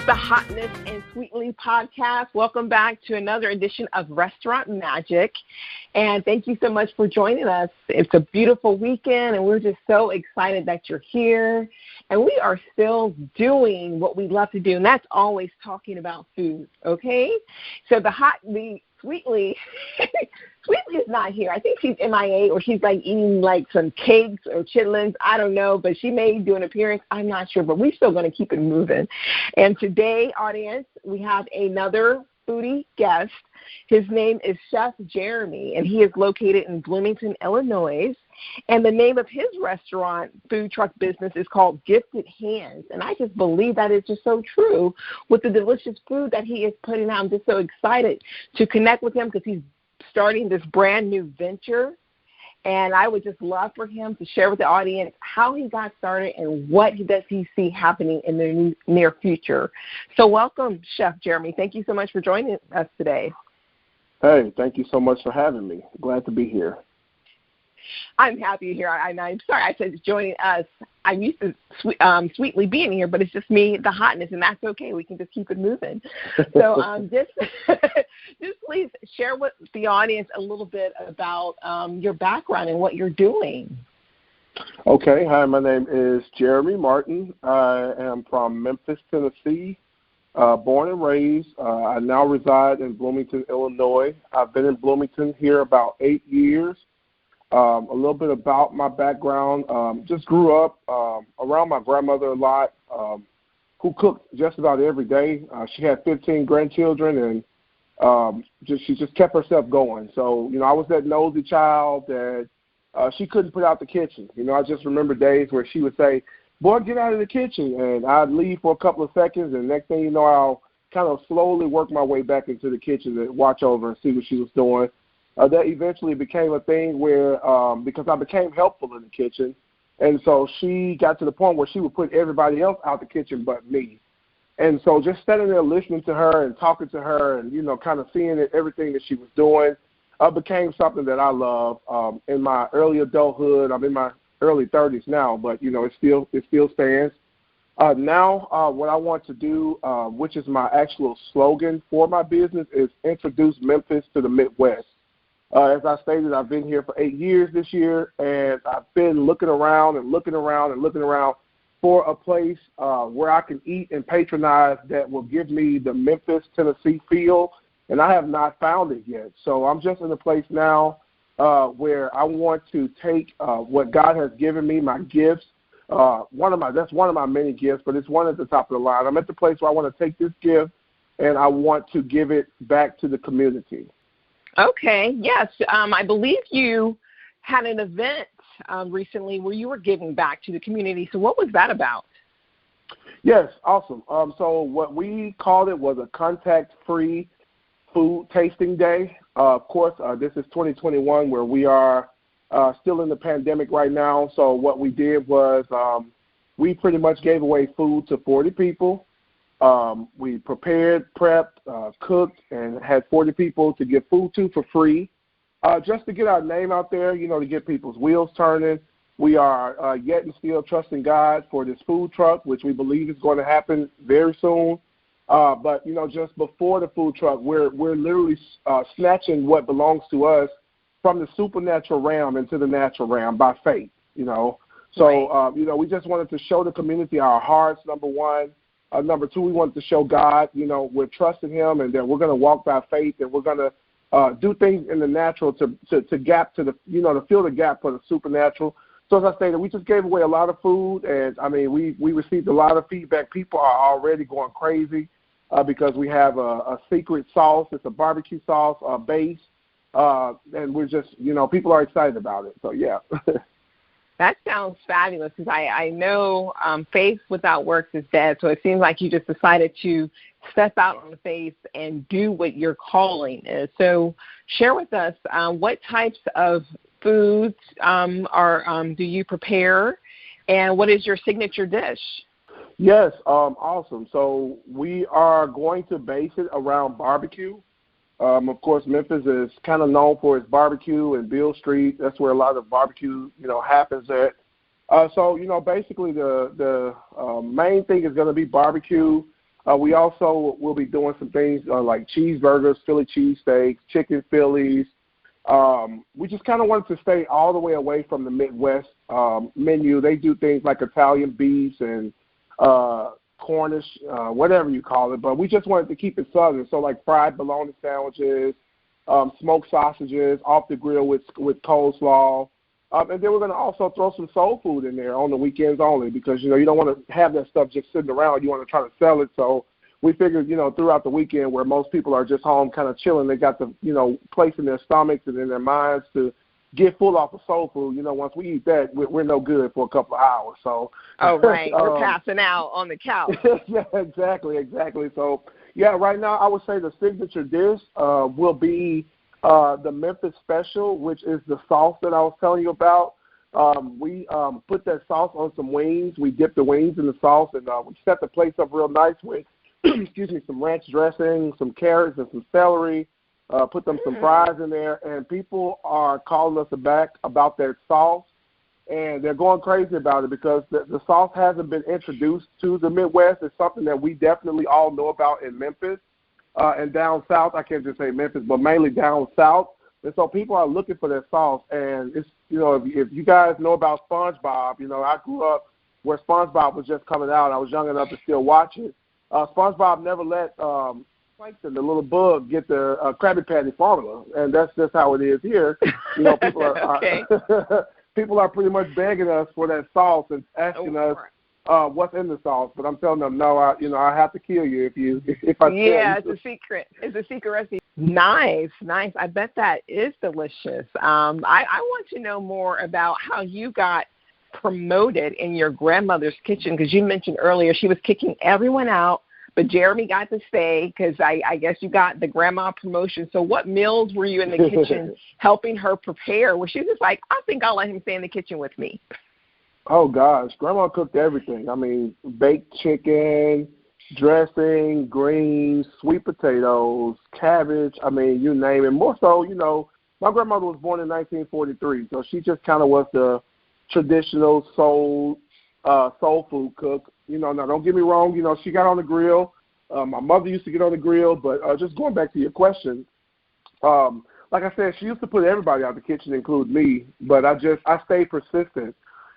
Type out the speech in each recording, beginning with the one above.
the Hotness and Sweetly podcast. Welcome back to another edition of Restaurant Magic. And thank you so much for joining us. It's a beautiful weekend, and we're just so excited that you're here. And we are still doing what we love to do, and that's always talking about food, okay? So Sweetly is not here. I think she's MIA, or she's like eating like some cakes or chitlins. I don't know, but she may do an appearance. I'm not sure, but we're still going to keep it moving. And today, audience, we have another foodie guest. His name is Chef Jheramie, and he is located in Bloomington, Illinois. And the name of his restaurant, food truck business is called Gifted Hands. And I just believe that is just so true with the delicious food that he is putting out. I'm just so excited to connect with him because he's starting this brand new venture. And I would just love for him to share with the audience how he got started and what does he see happening in the near future. So welcome, Chef Jheramie. Thank you so much for joining us today. Hey, thank you so much for having me. Glad to be here. I'm happy here. I'm sorry I said joining us. I'm used to Sweetly being here, but it's just me, the hotness, and that's okay. We can just keep it moving. So just please share with the audience a little bit about your background and what you're doing. Okay. Hi, my name is Jheramie Martin. I am from Memphis, Tennessee, born and raised. I now reside in Bloomington, Illinois. I've been in Bloomington here about 8 years. A little bit about my background. Just grew up around my grandmother a lot, who cooked just about every day. She had 15 grandchildren, and she just kept herself going. So, I was that nosy child that she couldn't put out the kitchen. I just remember days where she would say, "Boy, get out of the kitchen," and I'd leave for a couple of seconds, and next thing you know, I'll kind of slowly work my way back into the kitchen to watch over and see what she was doing. That eventually became a thing where, because I became helpful in the kitchen, and so she got to the point where she would put everybody else out the kitchen but me. And so just standing there listening to her and talking to her and, kind of seeing everything that she was doing became something that I love. In my early adulthood, I'm in my early 30s now, but, it still stands. Now what I want to do, which is my actual slogan for my business, is introduce Memphis to the Midwest. As I stated, I've been here for 8 years this year, and I've been looking around for a place where I can eat and patronize that will give me the Memphis, Tennessee feel, and I have not found it yet. So I'm just in a place now where I want to take what God has given me, my gifts. That's one of my many gifts, but it's one at the top of the line. I'm at the place where I want to take this gift, and I want to give it back to the community. Okay, yes. I believe you had an event recently where you were giving back to the community. So what was that about? Yes, awesome. So what we called it was a contact-free food tasting day. Of course, this is 2021 where we are still in the pandemic right now. So what we did was we pretty much gave away food to 40 people. We prepared, prepped, cooked, and had 40 people to give food to for free, just to get our name out there, to get people's wheels turning. We are yet and still trusting God for this food truck, which we believe is going to happen very soon. But, just before the food truck, we're literally snatching what belongs to us from the supernatural realm into the natural realm by faith, So, right. We just wanted to show the community our hearts, number one. Number two, we wanted to show God, we're trusting him and that we're going to walk by faith and we're going to do things in the natural to gap to the, to fill the gap for the supernatural. So as I stated, we just gave away a lot of food, and, we received a lot of feedback. People are already going crazy because we have a secret sauce. It's a barbecue sauce base, and we're just, people are excited about it. So, yeah. That sounds fabulous because I know faith without works is dead. So it seems like you just decided to step out on the faith and do what your calling is. So share with us what types of foods do you prepare, and what is your signature dish? Yes, awesome. So we are going to base it around barbecue. Of course, Memphis is kind of known for its barbecue and Beale Street. That's where a lot of barbecue, happens at. So, basically the main thing is going to be barbecue. We also will be doing some things like cheeseburgers, Philly cheesesteaks, chicken Phillies. We just kind of wanted to stay all the way away from the Midwest menu. They do things like Italian beefs and Cornish, whatever you call it, but we just wanted to keep it Southern. So like fried bologna sandwiches, smoked sausages off the grill with coleslaw. And then we're going to also throw some soul food in there on the weekends only because, you don't want to have that stuff just sitting around. You want to try to sell it. So we figured, throughout the weekend where most people are just home kind of chilling, they got the, place in their stomachs and in their minds to get full off of soul food. Once we eat that, we're no good for a couple of hours. So, oh, right. We're passing out on the couch. Yeah, exactly. So, yeah, right now I would say the signature dish will be the Memphis special, which is the sauce that I was telling you about. We put that sauce on some wings. We dip the wings in the sauce, and we set the place up real nice with, some ranch dressing, some carrots, and some celery. Put some fries in there, and people are calling us back about that sauce, and they're going crazy about it because the sauce hasn't been introduced to the Midwest. It's something that we definitely all know about in Memphis. And down south, I can't just say Memphis, but mainly down south. And so people are looking for that sauce. And it's, if you guys know about SpongeBob, I grew up where SpongeBob was just coming out. I was young enough to still watch it. SpongeBob never let Plankton, the little bug, get the Krabby Patty formula. And that's just how it is here. People are people are pretty much begging us for that sauce and asking us what's in the sauce, but I'm telling them no. I have to kill you if I tell you. Yeah, it's a secret. It's a secret recipe. Nice. I bet that is delicious. I want to know more about how you got promoted in your grandmother's kitchen because you mentioned earlier she was kicking everyone out, but Jheramie got to stay because I guess you got the grandma promotion. So what meals were you in the kitchen helping her prepare? Where she was just like, I think I'll let him stay in the kitchen with me. Oh, gosh. Grandma cooked everything. I mean, baked chicken, dressing, greens, sweet potatoes, cabbage. I mean, you name it. More so, my grandmother was born in 1943, so she just kind of was the traditional soul food cook. Now, don't get me wrong. She got on the grill. My mother used to get on the grill. But just going back to your question, like I said, she used to put everybody out the kitchen, include me. But I stayed persistent.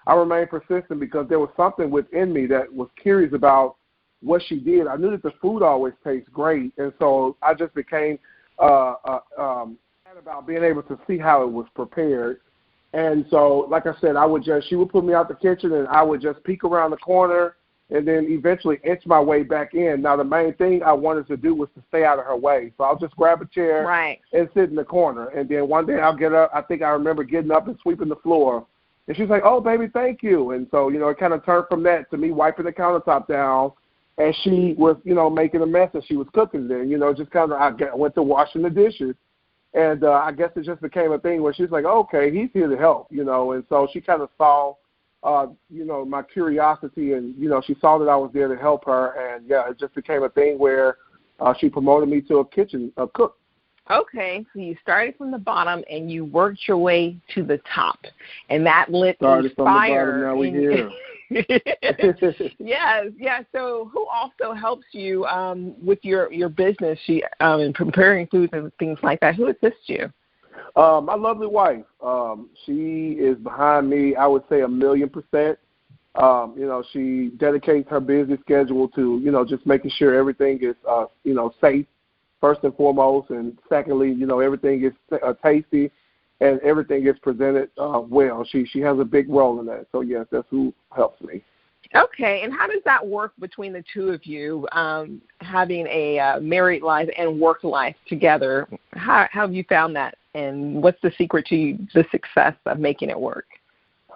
I remained persistent because there was something within me that was curious about what she did. I knew that the food always tastes great, and so I just became about being able to see how it was prepared. And so, like I said, she would put me out the kitchen, and I would just peek around the corner and then eventually inch my way back in. Now, the main thing I wanted to do was to stay out of her way. So I'll just grab a chair and sit in the corner. And then one day I'll get up. I think I remember getting up and sweeping the floor. And she's like, oh, baby, thank you. And so, it kind of turned from that to me wiping the countertop down. And she was, making a mess as she was cooking then, just kind of I went to washing the dishes. And I guess it just became a thing where she's like, okay, he's here to help, And so she kind of saw, my curiosity and, she saw that I was there to help her. And, yeah, it just became a thing where she promoted me to a cook. Okay, so you started from the bottom and you worked your way to the top, and that lit started a fire. From the bottom, now we're here. Yes. So who also helps you with your business in preparing foods and things like that? Who assists you? My lovely wife. She is behind me, I would say 1,000,000%. She dedicates her busy schedule to, just making sure everything is, safe. First and foremost, and secondly, everything is tasty, and everything is presented well. She has a big role in that. So yes, that's who helps me. Okay, and how does that work between the two of you, having a married life and work life together? How have you found that, and what's the secret to the success of making it work?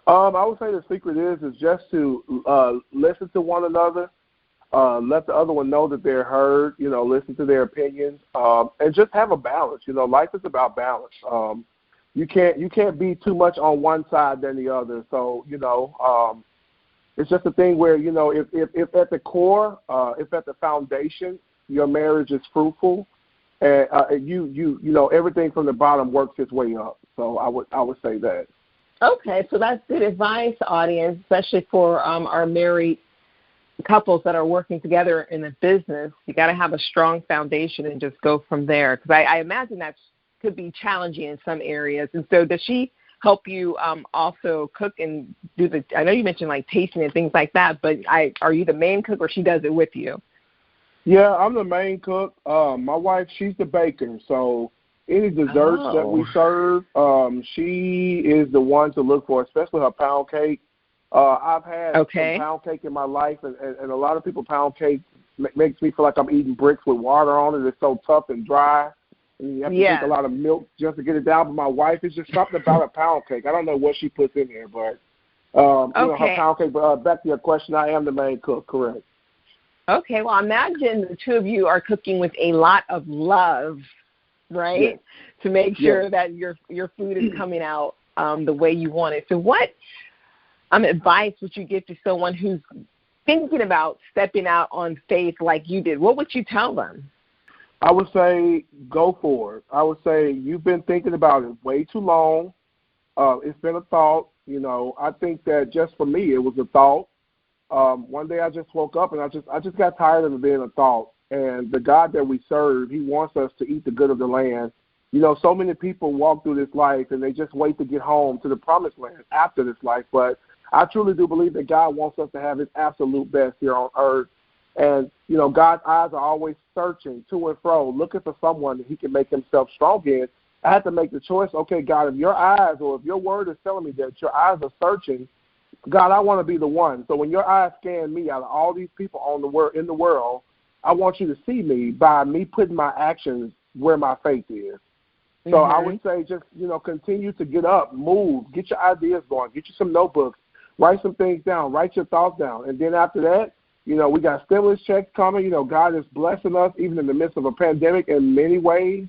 I would say the secret is just to listen to one another. Let the other one know that they're heard, listen to their opinions, and just have a balance. Life is about balance. You can't be too much on one side than the other. So, it's just a thing where, if at the core, if at the foundation, your marriage is fruitful, and everything from the bottom works its way up. So I would say that. Okay, so that's good advice, audience, especially for our married couples that are working together in a business, you got to have a strong foundation and just go from there. Because I imagine that could be challenging in some areas. And so does she help you also cook and do I know you mentioned like tasting and things like that, but are you the main cook or she does it with you? Yeah, I'm the main cook. My wife, she's the baker. So any desserts that we serve, she is the one to look for, especially her pound cake. I've had some pound cake in my life, and a lot of people, pound cake makes me feel like I'm eating bricks with water on it. It's so tough and dry, and you have to drink a lot of milk just to get it down. But my wife, is just something about a pound cake. I don't know what she puts in there, but you know, her pound cake. But back to your question, I am the main cook, correct. Okay, well, imagine the two of you are cooking with a lot of love, right, yes. to make sure that your food is coming out the way you want it. So what advice would you give to someone who's thinking about stepping out on faith like you did? What would you tell them? I would say go for it. I would say you've been thinking about it way too long. It's been a thought. You know, I think that just for me, it was a thought. One day I just woke up and I just got tired of it being a thought. And the God that we serve, he wants us to eat the good of the land. You know, so many people walk through this life and they just wait to get home to the promised land after this life. But I truly do believe that God wants us to have his absolute best here on earth. And, you know, God's eyes are always searching to and fro, looking for someone that he can make himself strong in. I had to make the choice, okay, God, if your eyes or if your word is telling me that your eyes are searching, God, I want to be the one. So when your eyes scan me out of all these people in the world, I want you to see me by me putting my actions where my faith is. So I would say just, you know, continue to get up, move, get your ideas going, get you some notebooks, write some things down, write your thoughts down. And then after that, you know, we got stimulus checks coming. You know, God is blessing us even in the midst of a pandemic in many ways.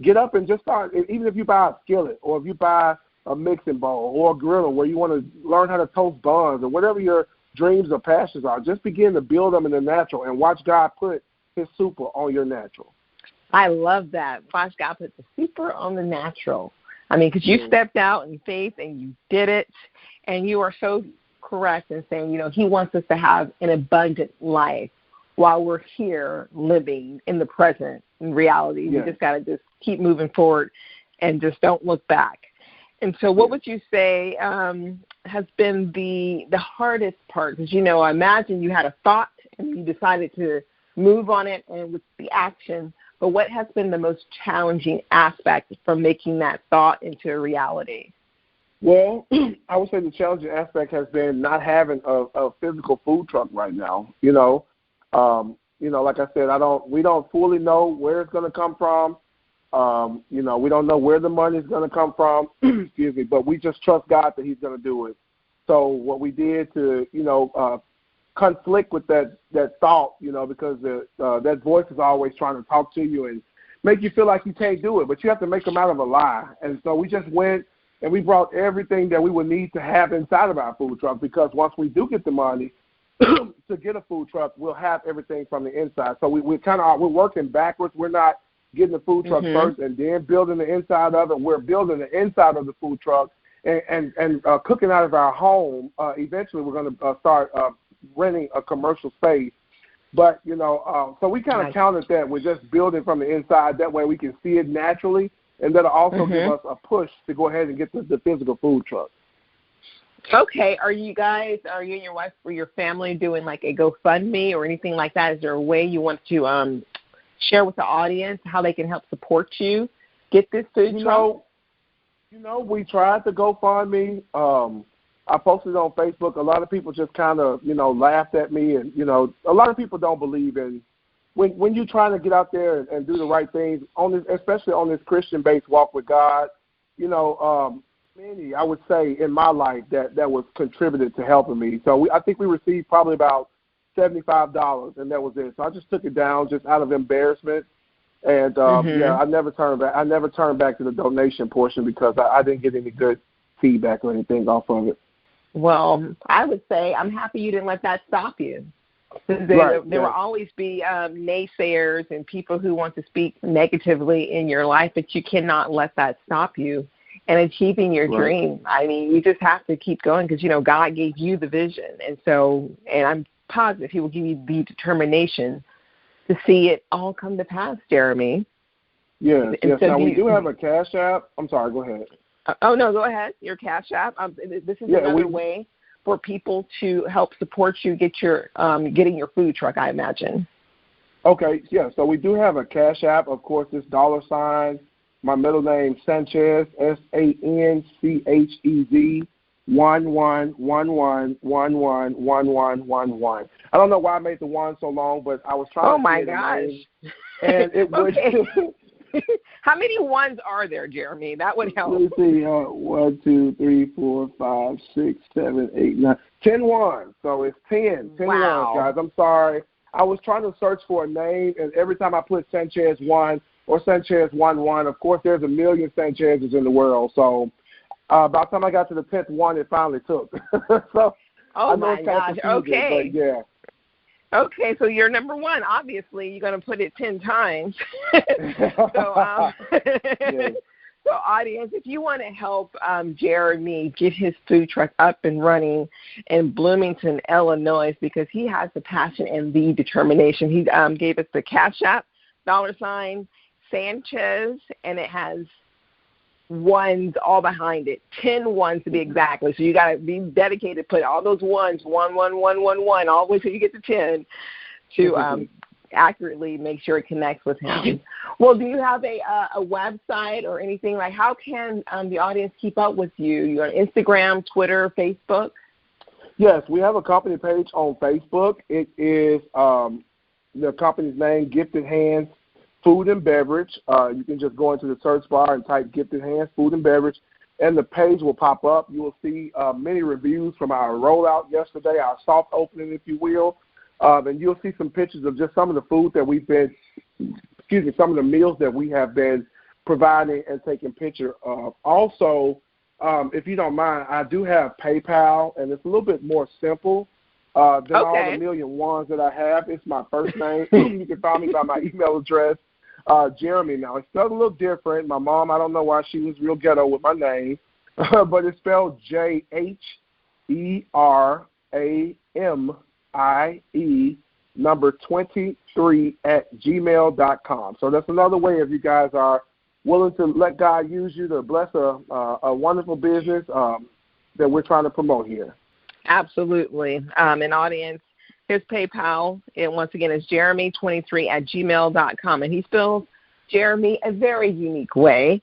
Get up and just start. Even if you buy a skillet or if you buy a mixing bowl or a griller where you want to learn how to toast buns or whatever your dreams or passions are, just begin to build them in the natural and watch God put his super on your natural. I love that. Watch God put the super on the natural. I mean, because you stepped out in faith and you did it, and you are so correct in saying, you know, he wants us to have an abundant life while we're here living in the present in reality. You just got to just keep moving forward and just don't look back. And so what would you say has been the hardest part? Because, you know, I imagine you had a thought and you decided to move on it and with the action. But what has been the most challenging aspect from making that thought into a reality? Well, I would say the challenging aspect has been not having a physical food truck right now. You know, like I said, we don't fully know where it's going to come from. You know, we don't know where the money is going to come from. Excuse me, but we just trust God that he's going to do it. So what we did to, you know, conflict with that thought, you know, because that voice is always trying to talk to you and make you feel like you can't do it, but you have to make them out of a lie. And so we just went and we brought everything that we would need to have inside of our food truck, because once we do get the money to get a food truck, we'll have everything from the inside. So we're working backwards. We're not getting the food truck first and then building the inside of it. We're building the inside of the food truck and cooking out of our home. Eventually, we're going to start renting a commercial space. But, you know, so we kind of counted that with just building from the inside. That way we can see it naturally, and that'll also give us a push to go ahead and get the physical food truck. Okay. Are you and your wife or your family doing like a GoFundMe or anything like that? Is there a way you want to share with the audience how they can help support you get this food truck? You know, we tried the GoFundMe. I posted it on Facebook. A lot of people just kind of, you know, laughed at me. And, you know, a lot of people don't believe in when you're trying to get out there and do the right things, especially on this Christian-based walk with God. You know, many, I would say, in my life that was contributed to helping me. So I think we received probably about $75, and that was it. So I just took it down just out of embarrassment. And, I never turned back. I never turned back to the donation portion because I didn't get any good feedback or anything off of it. Well, I would say I'm happy you didn't let that stop you. There will always be naysayers and people who want to speak negatively in your life, but you cannot let that stop you and achieving your dream. I mean, you just have to keep going because, you know, God gave you the vision. And I'm positive He will give you the determination to see it all come to pass, Jheramie. Yes. Now, we do have a Cash App. I'm sorry, go ahead. No, go ahead. Your Cash App. This is another way for people to help support you getting your food truck, I imagine. Okay, yeah. So we do have a Cash App. Of course, it's $. My middle name, Sanchez, SANCHEZ, 1111111111. I don't know why I made the one so long, but I was trying to. Oh my gosh! And it would. How many ones are there, Jheramie? That would help. Let's see. 1, 2, 3, 4, 5, 6, 7, 8, 9, 10 ones. So it's 10 wow. ones, guys. I'm sorry. I was trying to search for a name, and every time I put Sanchez 1 or Sanchez 11, of course, there's a million Sanchez's in the world. So by the time I got to the 10th one, it finally took. So oh my gosh! Okay. But yeah. Okay, so you're number one. Obviously, you're going to put it 10 times. So, audience, if you want to help Jheramie get his food truck up and running in Bloomington, Illinois, because he has the passion and the determination. He gave us the Cash App, $ Sanchez, and it has ones all behind it, 10 ones to be exactly. So you got to be dedicated, put all those ones, 1, 1, 1, 1, 1, all the way till you get to 10 to accurately make sure it connects with him. Well, do you have a website or anything? Like, how can the audience keep up with you? You're on Instagram, Twitter, Facebook? Yes, we have a company page on Facebook. It is the company's name, Gifted Hands Food and Beverage. You can just go into the search bar and type Gifted Hands Food and Beverage, and the page will pop up. You will see many reviews from our rollout yesterday, our soft opening, if you will. And you'll see some pictures of just some of the food that we've been, some of the meals that we have been providing and taking picture of. Also, if you don't mind, I do have PayPal, and it's a little bit more simple than all the million ones that I have. It's my first name. You can find me by my email address, Jheramie. Now, it's spelled a little different. My mom, I don't know why she was real ghetto with my name, but it's spelled JHERAMIE23@gmail.com. So that's another way if you guys are willing to let God use you to bless a wonderful business that we're trying to promote here. Absolutely. An audience, his PayPal, and once again, is Jheramie23@gmail.com. And he spells Jheramie a very unique way,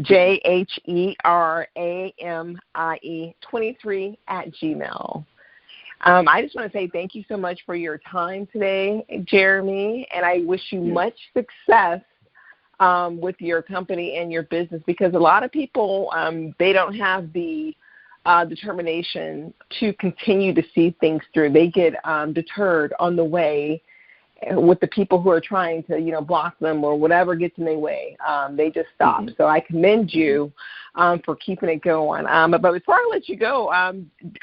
JHERAMIE 23@gmail. I just want to say thank you so much for your time today, Jheramie, and I wish you much success with your company and your business, because a lot of people, they don't have the determination to continue to see things through. They get deterred on the way with the people who are trying to, block them or whatever gets in their way. They just stop. So I commend you for keeping it going. But before I let you go,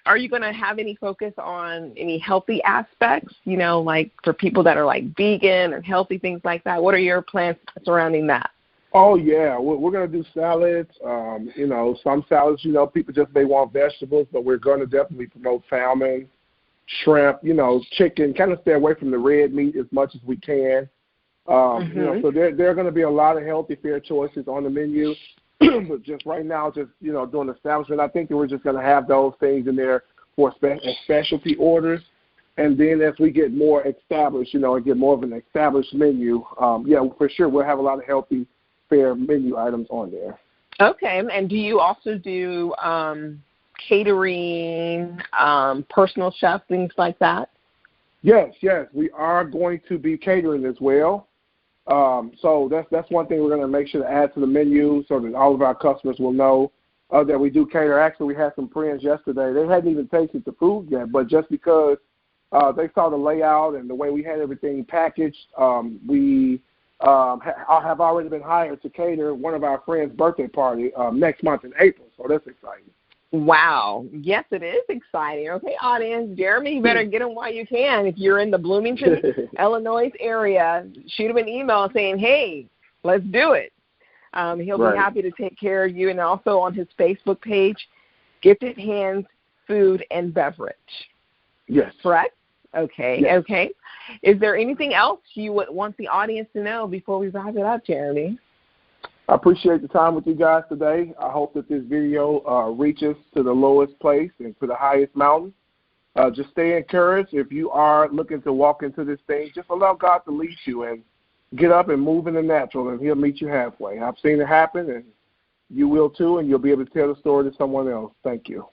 are you going to have any focus on any healthy aspects, like for people that are like vegan or healthy, things like that? What are your plans surrounding that? Oh, yeah. We're going to do salads. Some salads, people just may want vegetables, but we're going to definitely promote salmon, shrimp, chicken, kind of stay away from the red meat as much as we can. So there are going to be a lot of healthy, fair choices on the menu. But just right now, doing establishment, I think that we're just going to have those things in there for specialty orders. And then as we get more established, and get more of an established menu, for sure, we'll have a lot of healthy, fair menu items on there. Okay. And do you also do catering, personal chef, things like that? Yes. We are going to be catering as well. So that's one thing we're going to make sure to add to the menu so that all of our customers will know that we do cater. Actually, we had some friends yesterday. They hadn't even tasted the food yet, but just because they saw the layout and the way we had everything packaged, we have already been hired to cater one of our friends' birthday party next month in April. So that's exciting. Wow. Yes, it is exciting. Okay, audience, Jheramie, you better get him while you can. If you're in the Bloomington, Illinois area, shoot him an email saying, hey, let's do it. He'll be happy to take care of you. And also on his Facebook page, Gifted Hands Food and Beverage. Yes. Correct? Okay, Yes. okay. Is there anything else you would want the audience to know before we wrap it up, Jheramie? I appreciate the time with you guys today. I hope that this video reaches to the lowest place and to the highest mountain. Just stay encouraged. If you are looking to walk into this thing, just allow God to lead you and get up and move in the natural, and he'll meet you halfway. I've seen it happen, and you will too, and you'll be able to tell the story to someone else. Thank you.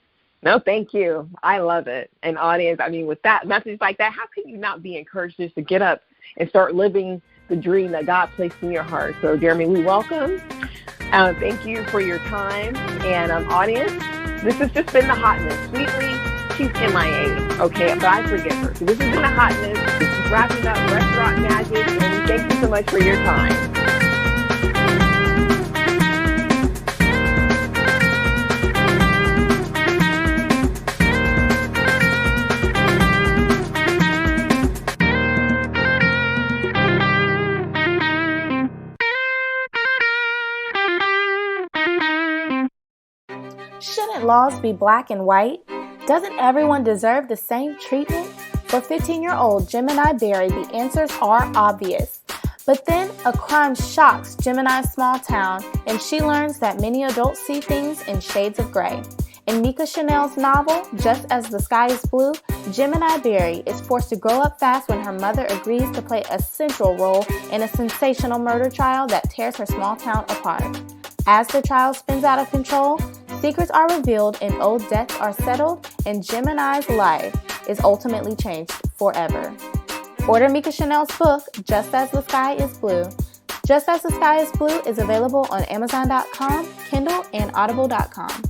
No, thank you. I love it. And audience, I mean, with that message like that, how can you not be encouraged just to get up and start living the dream that God placed in your heart? So, Jheramie, we welcome. Thank you for your time. And audience, this has just been The Hotness. Sweetly, she's MIA, okay? But I forgive her. So this has been The Hotness. This is wrapping up Restaurant Magic. And we thank you so much for your time. Shouldn't laws be black and white? Doesn't everyone deserve the same treatment? For 15-year-old Jheramie Berry, the answers are obvious. But then a crime shocks Jemini's small town, and she learns that many adults see things in shades of gray. In Nika Chanel's novel, Just as the Sky is Blue, Jheramie Berry is forced to grow up fast when her mother agrees to play a central role in a sensational murder trial that tears her small town apart. As the trial spins out of control, secrets are revealed and old debts are settled, and Jemini's life is ultimately changed forever. Order Nika Chanel's book, Just as the Sky is Blue. Just as the Sky is Blue is available on Amazon.com, Kindle, and Audible.com.